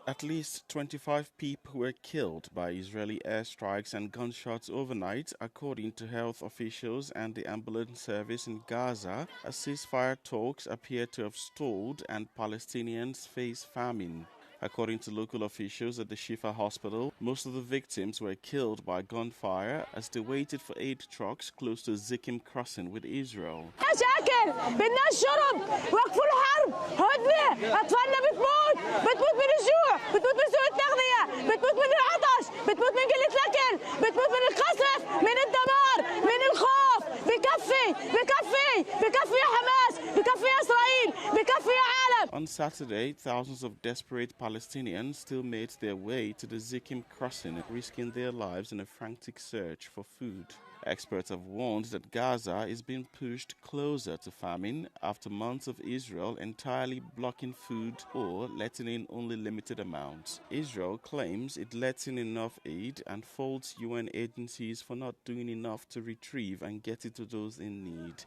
At least 25 people were killed by Israeli airstrikes and gunshots overnight, according to health officials and the ambulance service in Gaza, as ceasefire talks appear to have stalled and Palestinians face famine. According to local officials at the Shifa hospital, most of the victims were killed by gunfire as they waited for aid trucks close to Zikkim crossing with Israel. On Saturday, thousands of desperate Palestinians still made their way to the Zikkim crossing, risking their lives in a frantic search for food. Experts have warned that Gaza is being pushed closer to famine after months of Israel entirely blocking food or letting in only limited amounts. Israel claims it lets in enough aid and faults UN agencies for not doing enough to retrieve and get it to those in need.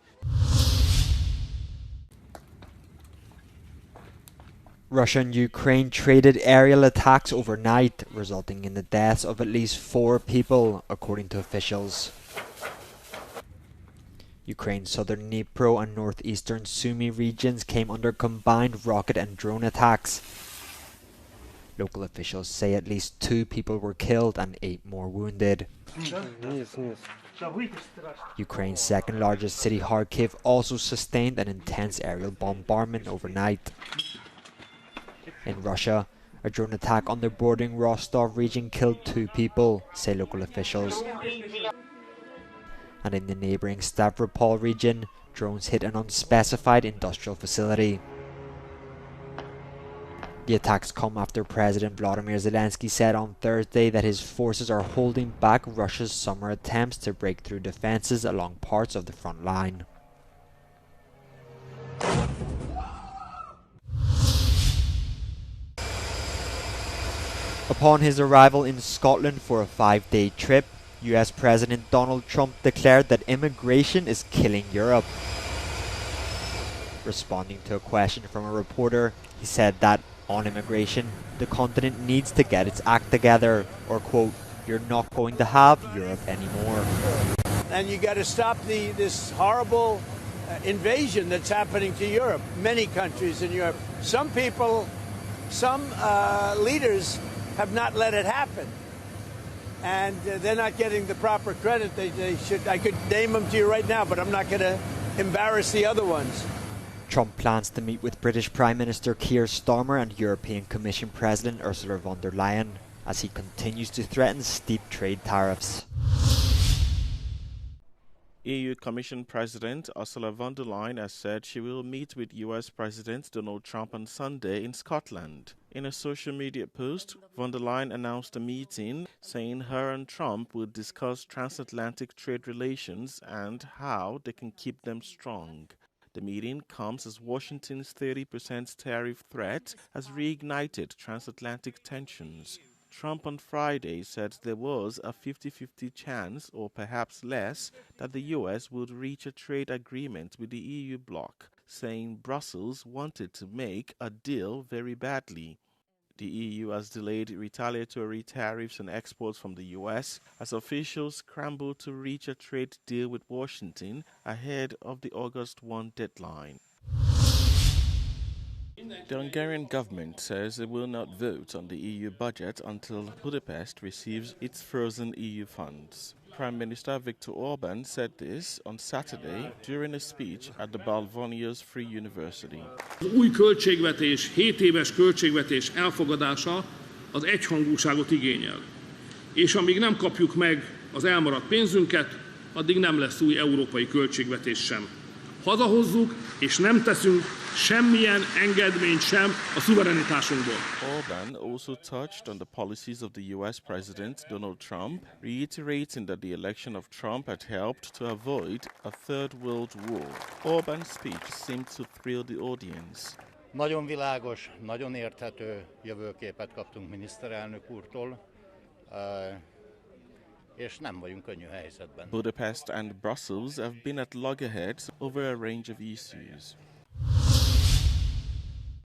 Russia and Ukraine traded aerial attacks overnight, resulting in the deaths of at least 4 people, according to officials. Ukraine's southern Dnipro and northeastern Sumy regions came under combined rocket and drone attacks. Local officials say at least 2 people were killed and 8 more wounded. Ukraine's second largest city, Kharkiv, also sustained an intense aerial bombardment overnight. In Russia, a drone attack on the bordering Rostov region killed 2 people, say local officials. And in the neighbouring Stavropol region, drones hit an unspecified industrial facility. The attacks come after President Volodymyr Zelensky said on Thursday that his forces are holding back Russia's summer attempts to break through defences along parts of the front line. Upon his arrival in Scotland for a 5-day trip, US President Donald Trump declared that immigration is killing Europe. Responding to a question from a reporter, he said that on immigration, the continent needs to get its act together, or quote, "You're not going to have Europe anymore." And you got to stop this horrible invasion that's happening to Europe, many countries in Europe. Some people, some leaders have not let it happen. And they're not getting the proper credit they should. I could name them to you right now, but I'm not going to embarrass the other ones. Trump plans to meet with British Prime Minister Keir Starmer and European Commission President Ursula von der Leyen as he continues to threaten steep trade tariffs. EU Commission President Ursula von der Leyen has said she will meet with US President Donald Trump on Sunday in Scotland. In a social media post, von der Leyen announced a meeting saying her and Trump would discuss transatlantic trade relations and how they can keep them strong. The meeting comes as Washington's 30% tariff threat has reignited transatlantic tensions. Trump on Friday said there was a 50-50 chance, or perhaps less, that the US would reach a trade agreement with the EU bloc, saying Brussels wanted to make a deal very badly. The EU has delayed retaliatory tariffs on exports from the US as officials scramble to reach a trade deal with Washington ahead of the August 1 deadline. The Hungarian government says it will not vote on the EU budget until Budapest receives its frozen EU funds. Prime Minister Viktor Orban said this on Saturday during a speech at the Balvonios Free University. Az új költségvetés, 7 éves költségvetés elfogadása az egyhangúságot igényel. És amíg nem kapjuk meg az elmaradt pénzünket, addig nem lesz új európai költségvetés sem. Hazahozzuk, és nem teszünk semmilyen engedményt sem a szuverenitásunkból. Orban also touched on the policies of the US President Donald Trump, reiterating that the election of Trump had helped to avoid a third world war. Orban's speech seemed to thrill the audience. Nagyon világos, nagyon érthető jövőképet kaptunk miniszterelnök úrtól, és nem vagyunk könnyű helyzetben. Budapest and Brussels have been at loggerheads over a range of issues.